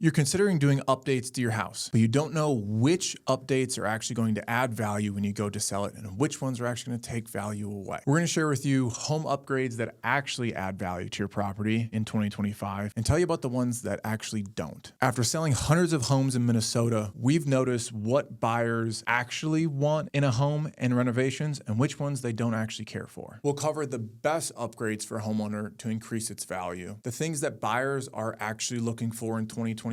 You're considering doing updates to your house, but you don't know which updates are actually going to add value when you go to sell it and which ones are actually going to take value away. We're going to share with you home upgrades that actually add value to your property in 2025 and tell you about the ones that actually don't. After selling hundreds of homes in Minnesota, we've noticed what buyers actually want in a home and renovations and which ones they don't actually care for. We'll cover the best upgrades for a homeowner to increase its value, the things that buyers are actually looking for in 2025,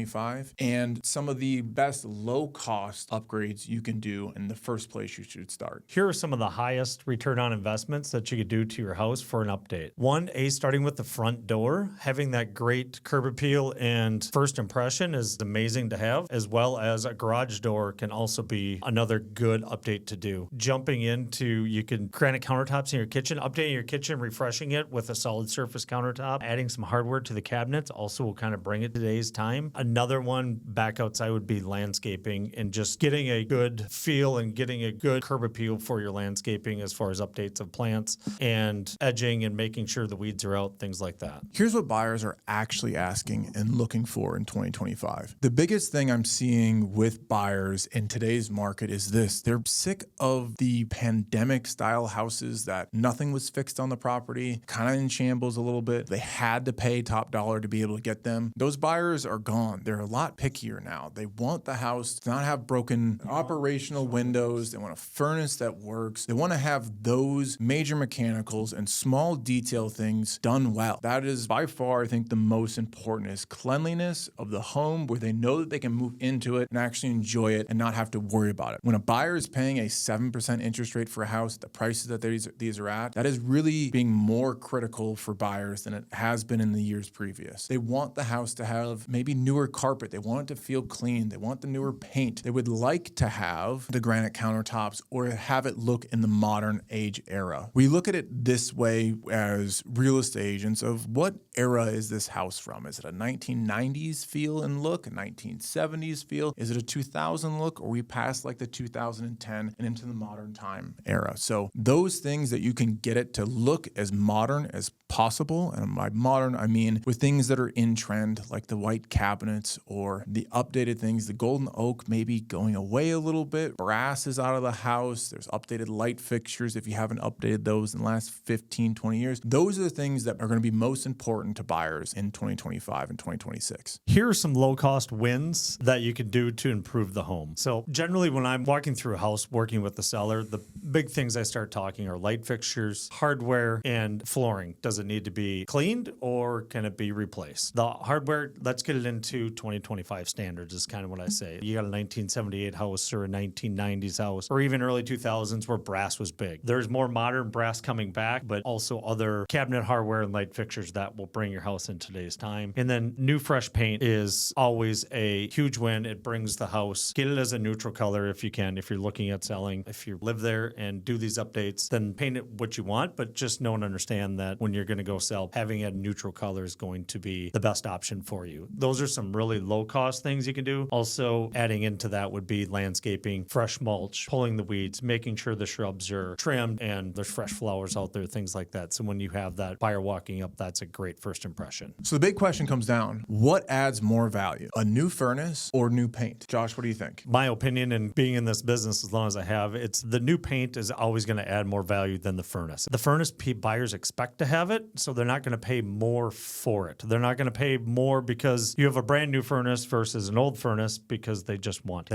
and some of the best low-cost upgrades you can do in the first place you should start. Here are some of the highest return on investments that you could do to your house for an update. One, starting with the front door, having that great curb appeal and first impression is amazing to have, as well as a garage door can also be another good update to do. Jumping into, you can granite countertops in your kitchen, updating your kitchen, refreshing it with a solid surface countertop, adding some hardware to the cabinets also will kind of bring it to today's time. Another one back outside would be landscaping and just getting a good feel and getting a good curb appeal for your landscaping as far as updates of plants and edging and making sure the weeds are out, things like that. Here's what buyers are actually asking and looking for in 2025. The biggest thing I'm seeing with buyers in today's market is this. They're sick of the pandemic style houses that nothing was fixed on the property, kind of in shambles a little bit. They had to pay top dollar to be able to get them. Those buyers are gone. They're a lot pickier now. They want the house to not have broken operational windows. They want a furnace that works. They want to have those major mechanicals and small detail things done well. That is by far, I think, the most important is cleanliness of the home where they know that they can move into it and actually enjoy it and not have to worry about it. When a buyer is paying a 7% interest rate for a house, the prices that these are at, that is really being more critical for buyers than it has been in the years previous. They want the house to have maybe newer carpet. They want it to feel clean. They want the newer paint. They would like to have the granite countertops or have it look in the modern age era. We look at it this way as real estate agents of what era is this house from? Is it a 1990s feel and look, a 1970s feel? Is it a 2000 look, or we past like the 2010 and into the modern time era? So those things that you can get it to look as modern as possible, and by modern I mean with things that are in trend like the white cabinets or the updated things, the golden oak maybe going away a little bit, brass is out of the house, there's updated light fixtures if you haven't updated those in the last 15, 20 years. Those are the things that are going to be most important to buyers in 2025 and 2026. Here are some low-cost wins that you could do to improve the home. So generally when I'm walking through a house working with the seller, the big things I start talking are light fixtures, hardware, and flooring. Does it need to be cleaned or can it be replaced? The hardware, let's get it into 2025 standards is kind of what I say. You got a 1978 house or a 1990s house or even early 2000s where brass was big. There's more modern brass coming back, but also other cabinet hardware and light fixtures that will bring your house in today's time. And then new fresh paint is always a huge win. It brings the house. Get it as a neutral color if you can, if you're looking at selling. If you live there and do these updates, then paint it what you want, but just know and understand that when you're going to go sell, having a neutral color is going to be the best option for you. Those are some really low-cost things you can do. Also, adding into that would be landscaping, fresh mulch, pulling the weeds, making sure the shrubs are trimmed and there's fresh flowers out there, things like that. So when you have that buyer walking up, that's a great first impression. So the big question comes down, what adds more value, a new furnace or new paint? Josh, what do you think? My opinion, and being in this business as long as I have, it's the new paint is always going to add more value than the furnace. The furnace buyers expect to have it, so they're not going to pay more for it. They're not going to pay more because you have a brand new furnace versus an old furnace because they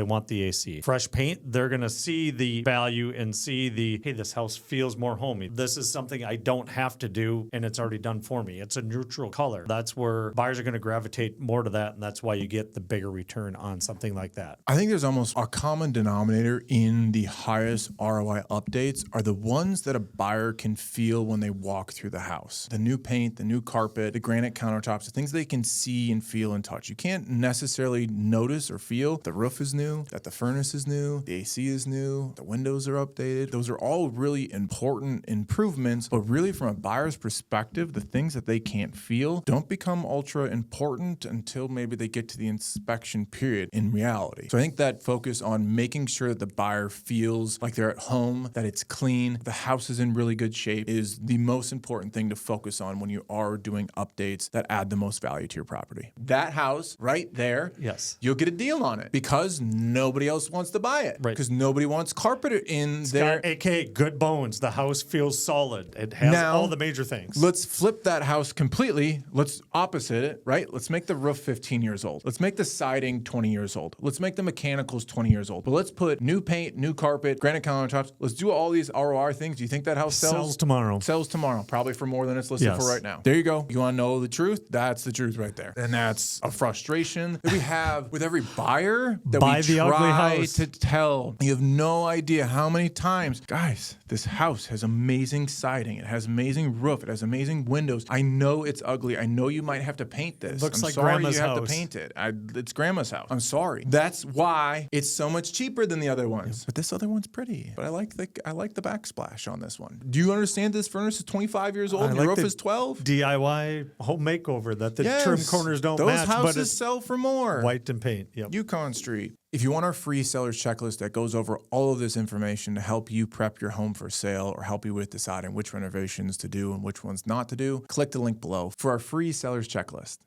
want the AC. Fresh paint, they're going to see the value and see hey, this house feels more homey. This is something I don't have to do and it's already done for me. It's a neutral color. That's where buyers are going to gravitate more to that, and that's why you get the bigger return on something like that. I think there's almost a common denominator in the highest ROI updates are the ones that a buyer can feel when they walk through the house. The new paint, the new carpet, the granite countertops, the things they can see and feel and touch. You can't necessarily notice or feel the roof is new, that the furnace is new, the AC is new, the windows are updated. Those are all really important improvements, but really from a buyer's perspective, the things that they can't feel don't become ultra important until maybe they get to the inspection period in reality. So I think that focus on making sure that the buyer feels like they're at home, that it's clean, the house is in really good shape is the most important thing to focus on when you are doing updates that add the most value to your property. That house house right there, Yes. you'll get a deal on it because nobody else wants to buy it. Right. Because nobody wants carpet in there. Got, AKA good bones. The house feels solid. It has Now, all the major things. Let's flip that house completely. Let's opposite it, right? Let's make the roof 15 years old. Let's make the siding 20 years old. Let's make the mechanicals 20 years old. But let's put new paint, new carpet, granite countertops. Let's do all these ROR things. Do you think that house Sells tomorrow. Sells tomorrow, probably for more than it's listed for right now. There you go. You want to know the truth? That's the truth right there. And that's a frustration that we have with every buyer that Buy we the ugly try house. to tell. You have no idea how many times, guys, this house has amazing siding. It has amazing roof. It has amazing windows. I know it's ugly. I know you might have to paint this. Looks I'm like sorry grandma's you have house. to paint it. It's grandma's house. I'm sorry. That's why it's so much cheaper than the other ones. But this other one's pretty. But I like the backsplash on this one. Do you understand this furnace is 25 years old and your roof is 12? DIY home makeover that the trim corners don't those match, but houses it's sell for more. white and paint. Yep. Yukon Street. If you want our free seller's checklist that goes over all of this information to help you prep your home for sale or help you with deciding which renovations to do and which ones not to do, click the link below for our free seller's checklist.